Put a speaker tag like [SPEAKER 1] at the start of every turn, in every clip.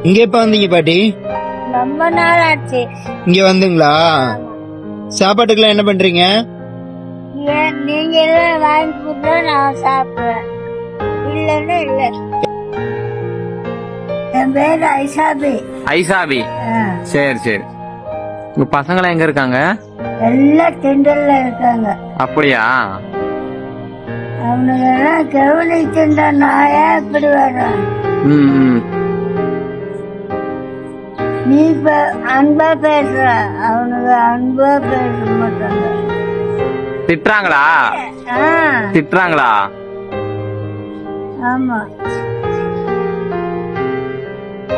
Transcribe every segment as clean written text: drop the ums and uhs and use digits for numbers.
[SPEAKER 1] இங்க எப்ப வந்தீங்க பாட்டி?
[SPEAKER 2] ரொம்ப நாள் ஆச்சு.
[SPEAKER 1] இங்க வந்துங்களா? சாப்பாட்டுக்கெல்லாம் என்ன பண்றீங்க?
[SPEAKER 2] நீங்க எல்லாம் வாங்கி கொடுத்தா நான் சாப்பிடுவேன், இல்லன்னு இல்ல. என் பேரு ஐசாபி.
[SPEAKER 3] ஐசாபி, சரி சரி. உங்க பசங்களாம் எங்க இருக்காங்க?
[SPEAKER 2] எல்லாம் கிண்டல்ல இருக்காங்க.
[SPEAKER 3] அப்படியா?
[SPEAKER 2] அவனுங்க எல்லாம் கவனிச்சுட்டா நான் ஏன் இப்படி வர்றேன்? நீ இப்ப அன்பா பேசுற, அவனுங்க அன்பா பேச மாட்டாங்க.
[SPEAKER 3] திட்டுறாங்களா? திட்டுறாங்களா?
[SPEAKER 2] ஆமா,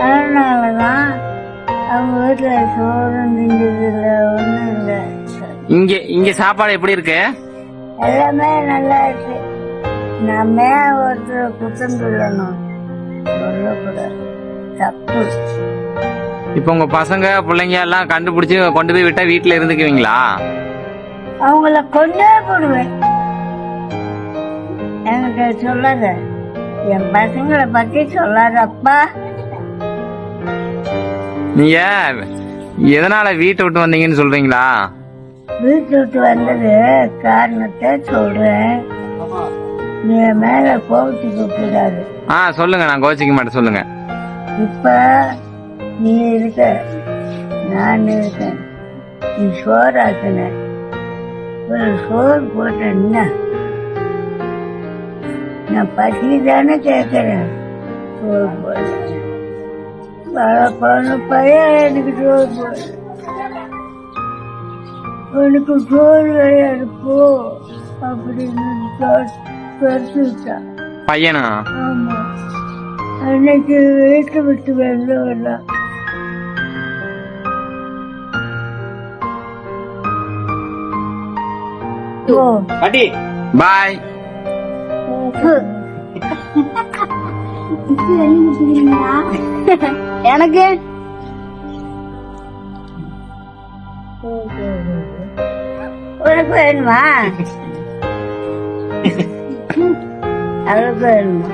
[SPEAKER 2] அதனாலதான் அவங்க வீட்டுல சோறு திண்டது இல்ல, ஒண்ணும் இல்ல.
[SPEAKER 3] இங்க சாப்பாடு எப்படி இருக்கு?
[SPEAKER 2] எல்லாமே நல்லா இருக்கு. நம்ம ஒருத்தர் குத்தம் சொல்லணும், சொல்லக்கூடாது, தப்பு.
[SPEAKER 3] இப்ப உங்க பசங்க பிள்ளைங்க எல்லாம் கண்டுபிடிச்சு கொண்டு போய் விட்டா வீட்டுல இருந்துக்குவீங்களா?
[SPEAKER 2] அவங்கள கொண்டே போடுவேன். என்கிட்ட சொல்லாத, என் பசங்களை பத்தி சொல்லாதப்பா.
[SPEAKER 3] நீங்க எதனால வீட்டை விட்டு வந்தீங்கன்னு சொல்றீங்களா?
[SPEAKER 2] வீட்டு விட்டு வந்தது காரணத்தை சொல்றேன், நீ மேல கோவிச்சுக்க கூடாது.
[SPEAKER 3] சொல்லுங்க, நான் கோச்சிக்க மாட்டேன், சொல்லுங்க.
[SPEAKER 2] இப்ப நீ இருக்க, நான் இருக்கேன். நீ சோறாக்குன, ஒரு சோறு போட்டேன்னா நான் பசி தானே கேட்கறேன். சோறு போட பையன் எனக்கு சோறு போட, உனக்கு சோறு கிடையாது போ அப்படின்னு பறிச்சு விட்டான்
[SPEAKER 3] பையனா?
[SPEAKER 2] ஆமா, அன்னைக்கு வீட்டை விட்டு வெளில வரலாம்.
[SPEAKER 3] பாய்.
[SPEAKER 2] எனக்கு உனக்கு வேணுமா? அவளுக்கு வேணுமா?